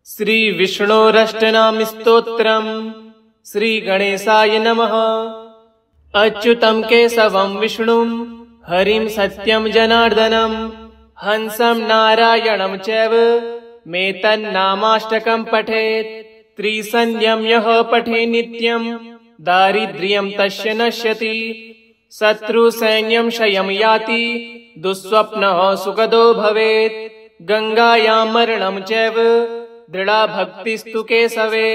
श्री विष्णोरष्टनाम स्तोत्रम् श्री गणेशाय नमः। अच्युतं केशवं विष्णुं हरिं सत्यं जनार्दनं हंसं नारायणं चैव मेतन्नामाष्टकं पठेत्। त्रिसन्ध्यं यः पठे नित्यं दारिद्र्यं तस्य नश्यति। शत्रुसैन्यं क्षयं याति दुःस्वप्नः सुखदो भवेत्। गंगायां मरणं चैव दृढ़ा भक्तिस्तु केशवे।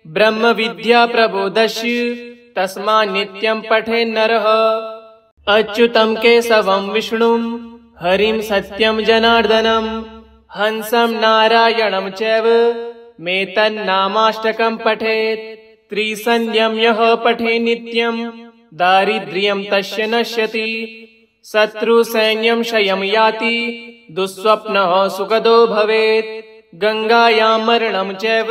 ब्रह्म विद्या प्रबोधस्य तस्मात् नित्यं पठेन् नरः। अच्युतं केशवं विष्णुं हरिं सत्यं जनार्दनं हंसं नारायणं चैव मेतन्नामाष्टकं पठेत्। त्रिसन्ध्यं यः पठे नित्यं दारिद्र्यं तस्य नश्यति। शत्रुसैन्यं क्षयं याति दुःस्वप्नः सुखदो भवेत्। गंगायां मरणं चैव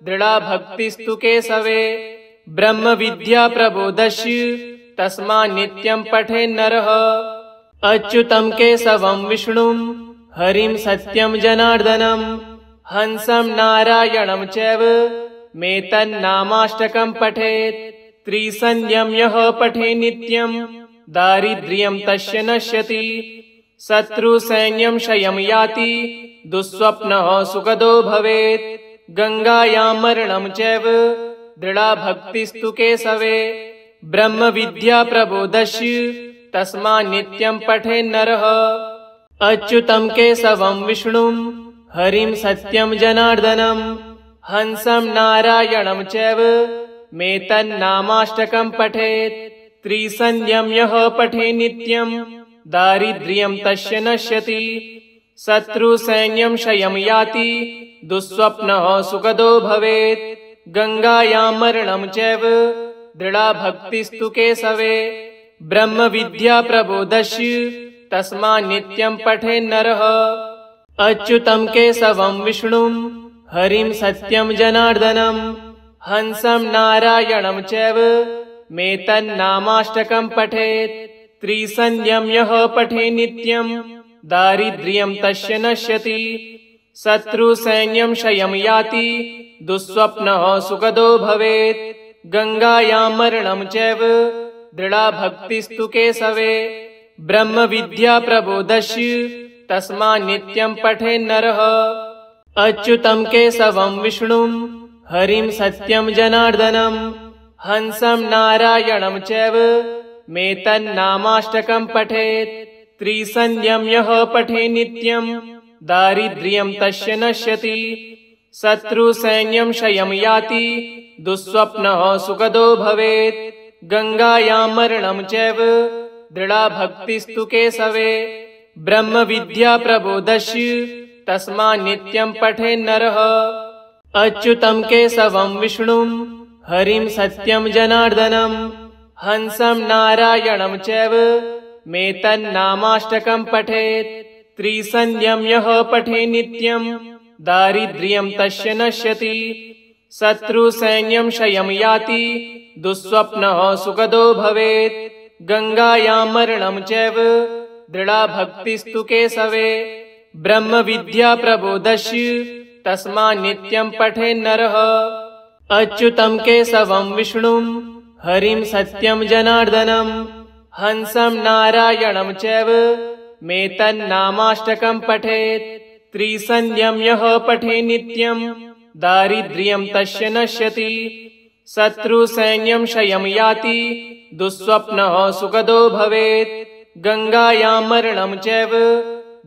दृढ़ा भक्तिस्तु केशवे। ब्रह्म विद्या प्रबोधस्य तस्मात् नित्यं पठेन् नरः। अच्युतं केशवं विष्णुं हरिं सत्यं जनार्दनं हंसं नारायणं चैव मेतन्नामाष्टकं पठेत्। त्रिसन्ध्यं यः पठे नित्यं दारिद्र्यं तस्य नश्यति। शत्रुसैन्यं क्षयं याति दुःस्वप्नः सुखदो भवेत्। गंगायां मरणं चैव दृढ़ा भक्तिस्तु केशवे। ब्रह्म विद्या प्रबोधस्य तस्मात् नित्यं पठेन् नरः। अच्युतं केशवं विष्णुं हरिं सत्यं जनार्दनं हंसं नारायणं चैव मेतन्नामाष्टकं पठेत्। त्रिसन्ध्यं यः पठे नित्यं दारिद्र्यं तस्य नश्यति। शत्रुसैन्यं क्षयं याति दुःस्वप्नः सुखदो भवेत्। गंगायां मरणं चैव दृढ़ा भक्तिस्तु केशवे। ब्रह्म विद्या प्रबोधस्य तस्मात् नित्यं पठेन् नरः। अच्युतं केशवं विष्णुं हरिं सत्यं जनार्दनं हंसं नारायणं चैव मेतन्नामाष्टकं पठेत्। त्रिसन्ध्यं यः पठे नित्यं दारिद्र्यं तस्य नश्यति। शत्रुसैन्यं क्षयं याति दुःस्वप्नः सुखदो भवेत्। गंगायां मरणं चैव दृढ़ा भक्तिस्तु केशवे। ब्रह्म विद्या प्रबोधस्य तस्मात् नित्यं पठेन् नरः। अच्युतं केशवं विष्णुं हरिं सत्यं जनार्दनं हंसं नारायणं चैव मेतन्नामाष्टकं पठेत्। त्रिसन्ध्यं यः पठे नित्यं दारिद्र्यं तस्य नश्यति। शत्रुसैन्यं क्षयं याति दुःस्वप्नः सुखदो भवेत्। गंगायां मरणं चैव दृढ़ा भक्तिस्तु केशवे। ब्रह्म विद्या प्रबोधस्य तस्मात् नित्यं पठेन् नरः। अच्युतं केशवं विष्णुं हरिं सत्यं जनार्दनं हंसं नारायणं चैव मेतन्नामाष्टकं पठेत्। त्रिसन्ध्यं यः पठे नित्यं दारिद्र्यं तस्य नश्यति। शत्रुसैन्यं क्षयं याति दुःस्वप्नः सुखदो भवेत्। गंगायां मरणं चैव दृढ़ा भक्तिस्तु केशवे। ब्रह्म विद्या प्रबोधस्य तस्मात् नित्यं पठेन् नरः। अच्युतं केशवं विष्णुं हरिं सत्यं जनार्दनं हंसं नारायणं चैव मेतन्नामाष्टकं पठेत्। त्रिसन्ध्यं यः पठे नित्यं दारिद्र्यं तस्य नश्यति। शत्रुसैन्यं क्षयं याति दुःस्वप्नः सुखदो भवेत्। गंगायां मरणं चैव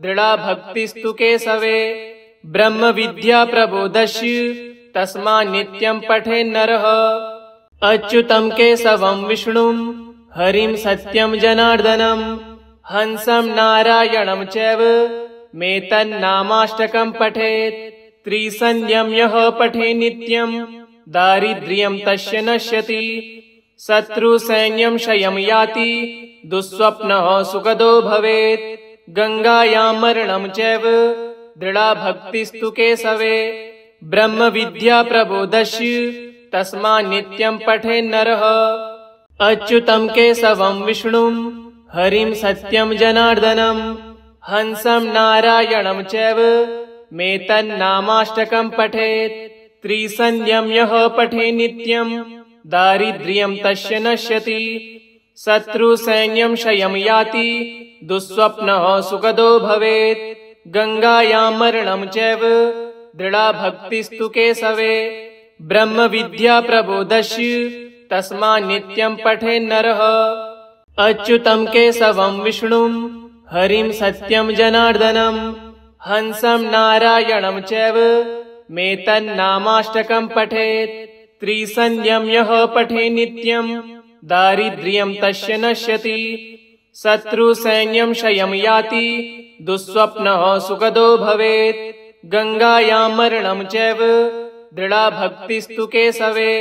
दृढ़ा भक्तिस्तु केशवे। ब्रह्म विद्या प्रबोधस्य तस्मात् नित्यं पठेन् नरः। अच्युतं केशवं विष्णुं हरिं सत्यं जनार्दनं हंसं नारायणं चैव मेतन्नामाष्टकं पठेत्। त्रिसन्ध्यं यः पठे नित्यं दारिद्र्यं तस्य नश्यति। शत्रुसैन्यं क्षयं याति दुःस्वप्नः सुखदो भवेत्। गंगायां मरणं चैव दृढ़ा भक्तिस्तु केशवे। ब्रह्म विद्या प्रबोधस्य तस्मात् नित्यं पठेन् नरः। अच्युतं केशवं विष्णुं हरिं सत्यं जनार्दनं हंसं नारायणं चैव मेतन्नामाष्टकं पठेत्। त्रिसन्ध्यं यः पठे नित्यं दारिद्र्यं तस्य नश्यति। शत्रुसैन्यं क्षयं याति दुःस्वप्नः सुखदो भवेत्। गंगायां मरणं चैव दृढा भक्तिस्तु केशवे। ब्रह्म विद्या प्रबोधस्य तस्मात् नित्यं पठेन्नरः। अच्युतं केशवं विष्णुं हरिं सत्यं जनार्दनं हंसं नारायणं चैव मेतन्नामाष्टकं पठेत्। त्रिसन्ध्यं यः पठे नित्यं दारिद्र्यं तस्य नश्यति। शत्रुसैन्यं क्षयं याति दुःस्वप्नः सुखदो भवेत्। गंगायां मरणं चैव दृढा भक्तिस्तु केशवे।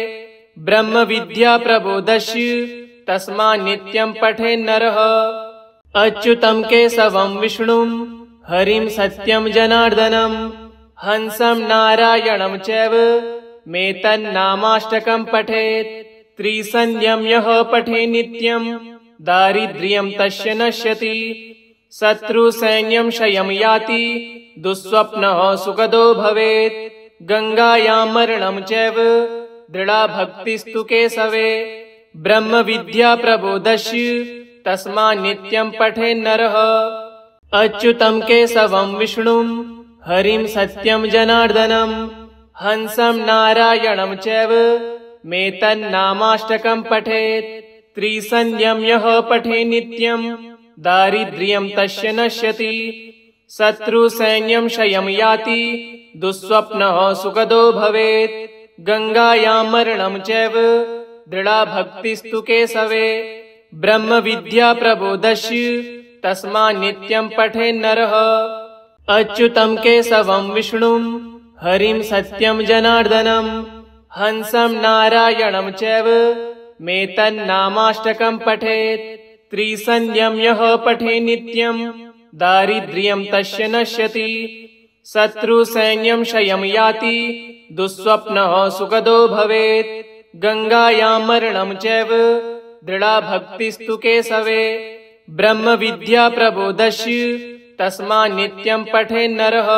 ब्रह्म विद्या प्रबोधस्य तस्मात् नित्यं पठेन्नरः। अच्युतं केशवं विष्णुं हरिं सत्यं जनार्दनं हंसं नारायणं चैव मेतन्नामाष्टकं पठेत्। त्रिसन्ध्यं यः पठे नित्यं दारिद्र्यं तस्य नश्यति। शत्रुसैन्यं क्षयं याति दुःस्वप्नः सुखदो भवेत्। गंगायां मरणं चैव दृढा भक्तिस्तु केशवे। ब्रह्म विद्या प्रबोधस्य तस्मात् नित्यं पठेन्नरः। अच्युतं केशवं विष्णुं हरिं सत्यं जनार्दनं हंसं नारायणं चैव मेतन्नामाष्टकं पठेत्। त्रिसन्ध्यं यः पठे नित्यं दारिद्र्यं तस्य नश्यति। शत्रुसैन्यं क्षयं याति दुःस्वप्नः सुखदो भवेत्। गंगायां मरणं चैव दृढा भक्तिस्तु केशवे। ब्रह्म विद्या प्रबोधस्य तस्मात् नित्यं पठेन्नरः। अच्युतं केशवं विष्णुं हरिं सत्यं जनार्दनं हंसं नारायणं चैव मेतन्नामाष्टकं पठेत्। त्रिसन्ध्यं यः पठे नित्यं दारिद्र्यं तस्य नश्यति। शत्रुसैन्यं क्षयं याति दुःस्वप्नः सुखदो भवेत्। गंगायां मरणं चैव दृढा भक्तिस्तु केशवे। ब्रह्म विद्या प्रबोधस्य तस्मात् नित्यं पठेन्नरः।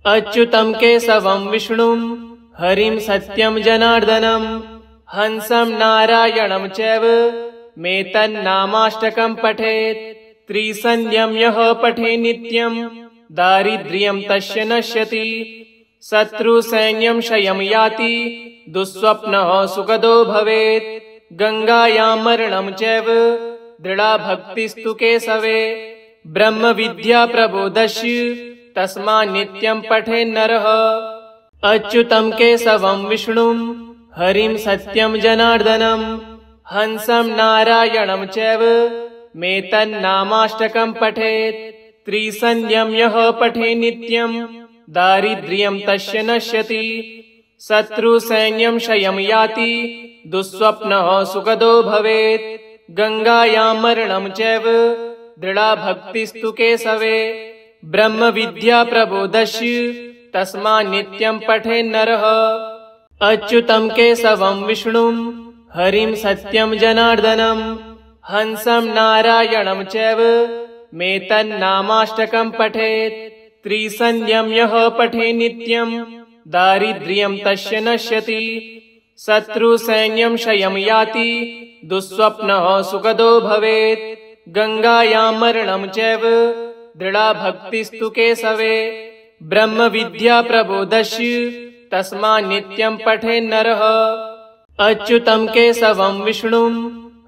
अच्युतं केशवं विष्णुं हरिं सत्यं जनार्दनं हंसं नारायणं चैव मेतन्नामाष्टकं पठेत्। त्रिसन्ध्यं यः पठे नित्यं दारिद्र्यं तस्य नश्यति। शत्रुसैन्यं क्षयं याति दुःस्वप्नः सुखदो भवेत्। गंगायां मरणं चैव दृढा भक्तिस्तु केशवे। ब्रह्म विद्या प्रबोधस्य तस्मात् नित्यं पठेन्नरः। अच्युतं केशवं विष्णुं हरिं सत्यं जनार्दनं हंसं नारायणं चैव मेतन्नामाष्टकं पठेत्। त्रिसन्ध्यं यः पठे नित्यं दारिद्र्यं तस्य नश्यति। शत्रुसैन्यं क्षयं याति दुःस्वप्नः सुखदो भवेत्। गंगायां मरणं चैव दृढा भक्तिस्तु केशवे। ब्रह्म विद्या प्रबोधस्य तस्मात् नित्यं पठेन्नरः। अच्युतं केशवं विष्णुं हरिं सत्यं जनार्दनं हंसं नारायणं चैव मेतन्नामाष्टकं पठेत्। त्रिसन्ध्यं यः पठे नित्यं दारिद्र्यं तस्य नश्यति। शत्रुसैन्यं क्षयं याति दुःस्वप्नः सुखदो भवेत्। गंगायां मरणं चैव दृढा भक्तिस्तु केशवे। ब्रह्म विद्या प्रबोधस्य तस्मात् नित्यं पठेन्नरः। अच्युतं केशवं विष्णुं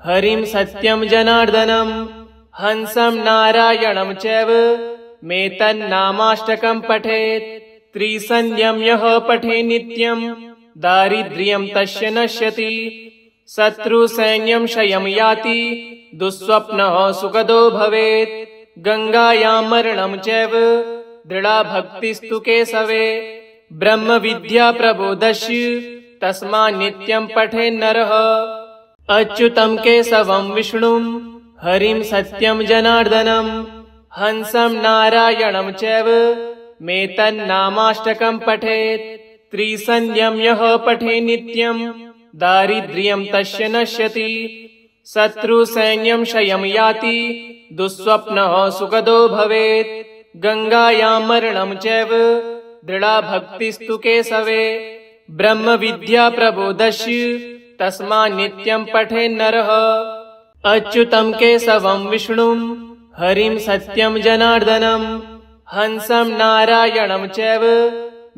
हरिं सत्यं जनार्दनं हंसं नारायणं चैव मेतन्नामाष्टकं पठेत्। त्रिसन्ध्यं यः पठे नित्यं दारिद्र्यं तस्य नश्यति। शत्रुसैन्यं क्षयं याति दुःस्वप्नः सुखदो भवेत्। गंगायां मरणं चैव दृढा भक्तिस्तु केशवे। ब्रह्म विद्या प्रबोधस्य तस्मात् नित्यं पठेन्नरः। अच्युतं केशवं विष्णुं हरिं सत्यं जनार्दनं हंसं नारायणं चैव मेतन्नामाष्टकं पठेत्। त्रिसन्ध्यं यः पठे नित्यं दारिद्र्यं तस्य नश्यति। शत्रुसैन्यं क्षयं याति दुःस्वप्नः सुखदो भवेत्। गंगायां मरणं चैव दृढा भक्तिस्तु केशवे ब्रह्म विद्या प्रबोधस्य तस्मात् नित्यं पठेन्नरः अच्युतं केशवं विष्णुं हरिं सत्यं जनार्दनं हंसं नारायणं चैव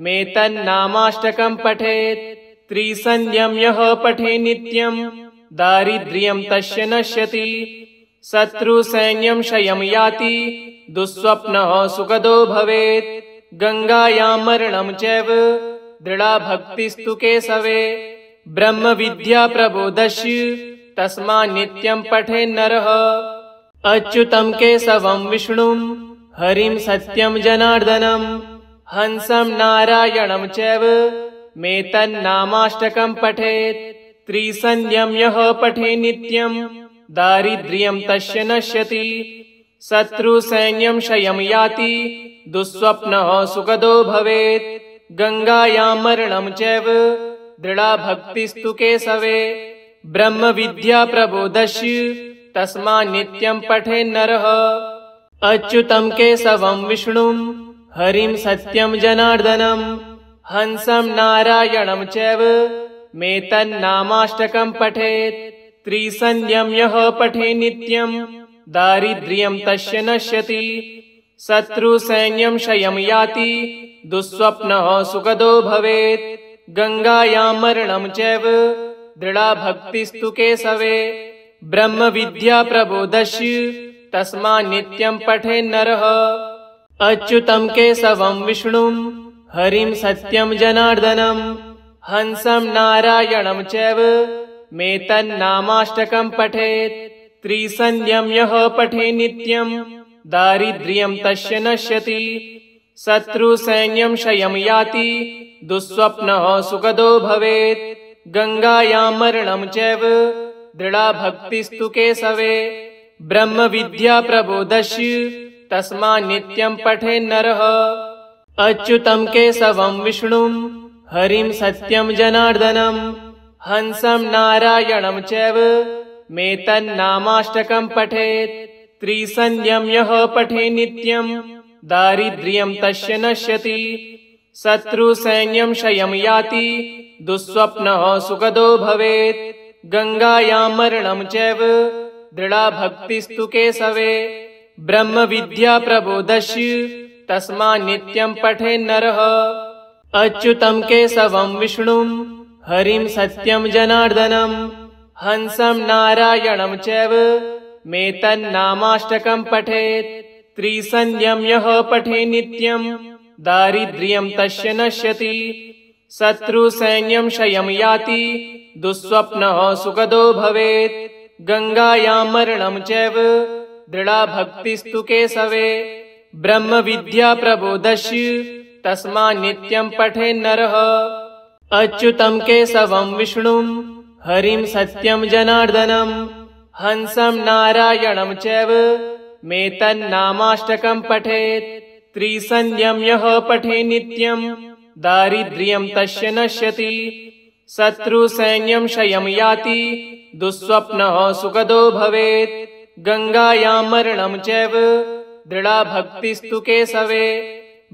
मेतन्नामाष्टकं पठेत् त्रिसन्ध्यं यः पठे नित्यं दारिद्र्यं तस्य नश्यति शत्रुसैन्यं क्षयं याति दुःस्वप्नः सुखदो भवेत् गंगायां मरणं चैव दृढा भक्तिस्तु केशवे ब्रह्म विद्या प्रबोधस्य तस्मात् नित्यं पठेन्नरः अच्युतं केशवं विष्णुं हरिं सत्यं जनार्दनं हंसं नारायणं चैव मेतन्नामाष्टकं पठेत् त्रिसन्ध्यं यः पठे नित्यं दारिद्र्यं तस्य नश्यति शत्रुसैन्यं क्षयं याति दुःस्वप्नः सुखदो भवेत् गंगायां मरणं चैव दृढा भक्तिस्तु केशवे ब्रह्म विद्या प्रबोधस्य तस्मात् नित्यं पठेन्नरः अच्युतं केशवं विष्णुं हरिं सत्यं जनार्दनं हंसं नारायणं चैव मेतन्नामाष्टकं पठेत् त्रिसन्ध्यं यः पठे नित्यं दारिद्र्यं तस्य नश्यति शत्रुसैन्यं क्षयं याति दुःस्वप्नः सुखदो भवेत् गंगायां मरणं चैव दृढा भक्तिस्तु केशवे ब्रह्म विद्या प्रबोधस्य तस्मात् नित्यं पठेन्नरः अच्युतं केशवं विष्णुं हरिं सत्यं जनार्दनं हंसं नारायणं चैव मेतन्नामाष्टकं पठेत् त्रिसन्ध्यं यः पठे नित्यं दारिद्र्यं तस्य नश्यति शत्रुसैन्यं क्षयं याति दुःस्वप्नः सुखदो भवेत् गंगायां मरणं चैव दृढा भक्तिस्तु केशवे ब्रह्म विद्या प्रबोधस्य तस्मात् नित्यं पठेन्नरः अच्युतं केशवं विष्णुं हरिं सत्यं जनार्दनं हंसं नारायणं चैव मेतन्नामाष्टकं पठेत् त्रिसन्ध्यं यः पठे नित्यं दारिद्र्यं तस्य नश्यति शत्रुसैन्यं क्षयं याति दुःस्वप्नः सुखदो भवेत् गंगायां मरणं चैव दृढा भक्तिस्तु केशवे ब्रह्म विद्या प्रबोधस्य तस्मात् नित्यं पठेन्नरः अच्युतं केशवं विष्णुं हरिं सत्यं जनार्दनं हंसं नारायणं चैव मेतन्नामाष्टकं पठेत् त्रिसन्ध्यं यः पठे नित्यं दारिद्र्यं तस्य नश्यति शत्रुसैन्यं क्षयं याति दुःस्वप्नः सुखदो भवेत् गंगायां मरणं चैव दृढा भक्तिस्तु केशवे ब्रह्म विद्या प्रबोधस्य तस्मात् नित्यं पठेन्नरः अच्युतं केशवं विष्णुं हरिं सत्यं जनार्दनं हंसं नारायणं चैव मेतन्नामाष्टकं पठेत् त्रिसन्ध्यं यः पठे नित्यं दारिद्र्यं तस्य नश्यति शत्रुसैन्यं क्षयं याति दुःस्वप्नः सुखदो भवेत् गंगायां मरणं चैव दृढा भक्तिस्तु केशवे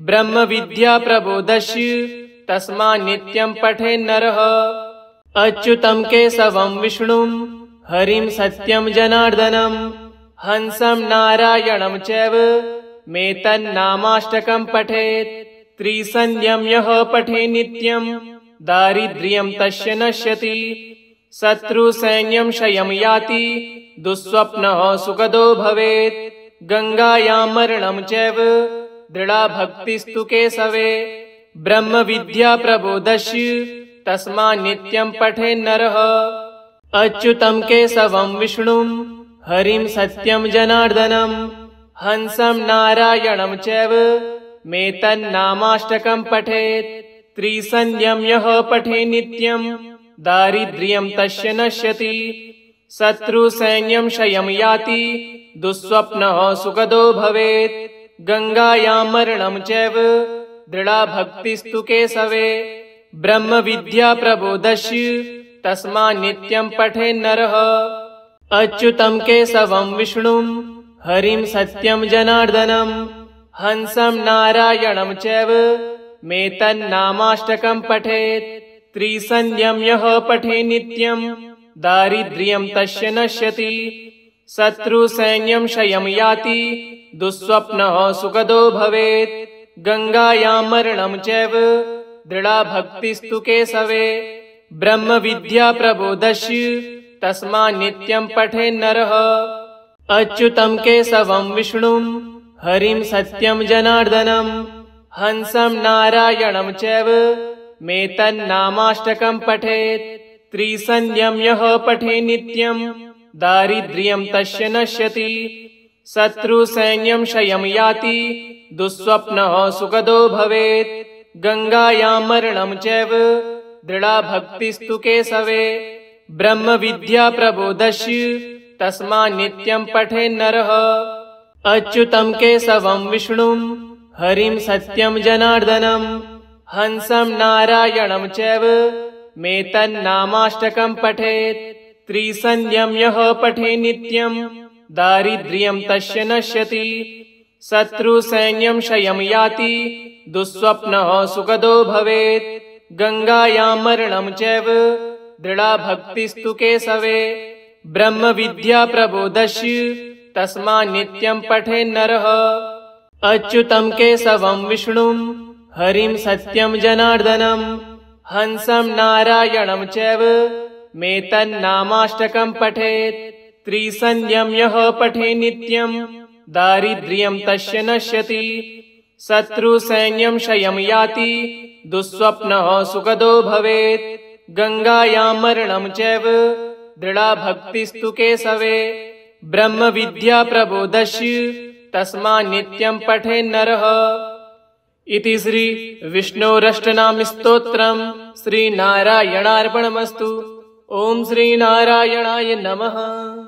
ब्रह्म विद्या प्रबोधस्य तस्मात् नित्यं पठेन्नरः अच्युतं केशवं विष्णुं हरिं सत्यं जनार्दनं हंसं नारायणं चैव मेतन्नामाष्टकं पठेत् त्रिसन्ध्यं यः पठे नित्यं दारिद्र्यं तस्य नश्यति शत्रुसैन्यं क्षयं याति दुःस्वप्नः सुखदो भवेत् गंगायां मरणं चैव दृढा भक्तिस्तु केशवे ब्रह्म विद्या प्रबोधस्य तस्मात् नित्यं पठेन्नरः अच्युतं केशवं विष्णुं हरिं सत्यं जनार्दनं हंसं नारायणं चैव मेतन्नामाष्टकं पठेत् त्रिसन्ध्यं यः पठे नित्यं दारिद्र्यं तस्य नश्यति शत्रुसैन्यं क्षयं याति दुःस्वप्नः सुखदो भवेत् गंगायां मरणं चैव दृढा भक्तिस्तु केशवे ब्रह्म विद्या प्रबोधस्य तस्मात् नित्यं पठेन्नरः अच्युतं केशवं विष्णुं हरिं सत्यं जनार्दनं हंसं नारायणं चैव मेतन्नामाष्टकम् पठेत्। त्रिसन्ध्यम् यः पठे नित्यम् दारिद्र्यम् तस्य नश्यति। शत्रुसैन्यम् क्षयम् याति दुःस्वप्नः सुखदो भवेत्। गङ्गायां मरणम् चैव दृढा भक्तिस्तु केशवे। ब्रह्मविद्या प्रबोधस्य तस्मात् नित्यम् पठेन्नरः। अच्युतम् केशवम् विष्णुम् हरिम् सत्यम् जनार्दनम् हंसम् नारायणम् चैव मेतन्नामाष्टकम् पठेत्। त्रिसन्ध्यम् यः पठे नित्यम् दारिद्र्यम् तस्य नश्यति। शत्रुसैन्यम् क्षयम् याति दुःस्वप्नः सुखदो भवेत्। गङ्गायां मरणम् चैव दृढा भक्तिस्तु केशवे। ब्रह्मविद्या प्रबोधस्य तस्मात् नित्यम् पठेन्नरः। अच्युतम् केशवम् विष्णुम् हरिम् सत्यम् जनार्दनम् हंसम् नारायणम् चैव मेतन्नामाष्टकम् पठेत्। त्रिसन्ध्यम् यः पठे नित्यम् दारिद्र्यम् तस्य नश्यति। शत्रुसैन्यम् क्षयम् याति दुःस्वप्नः सुखदो भवेत्। गङ्गायां मरणम् चैव दृढा भक्तिस्तु केशवे। ब्रह्मविद्या प्रबोधस्य तस्मात् नित्यम् पठेन्नरः। अच्युतम् केशवम् विष्णुम् हरिम् सत्यम् जनार्दनम् हंसम् नारायणम् चैव मेतन्नामाष्टकम् पठेत्। त्रिसन्ध्यम् यः पठे नित्यम् दारिद्र्यम् तस्य नश्यति। शत्रुसैन्यम् क्षयम् याति दुःस्वप्नः सुखदो भवेत्। गङ्गायां मरणम् चैव दृढा भक्तिस्तु केशवे। ब्रह्मविद्या प्रबोधस्य तस्मात् नित्यम् पठेन्नरः। इति श्री विष्णोरष्टनाम स्तोत्रम् श्रीनारायणार्पणमस्तु। ओम श्रीनारायणाय नमः।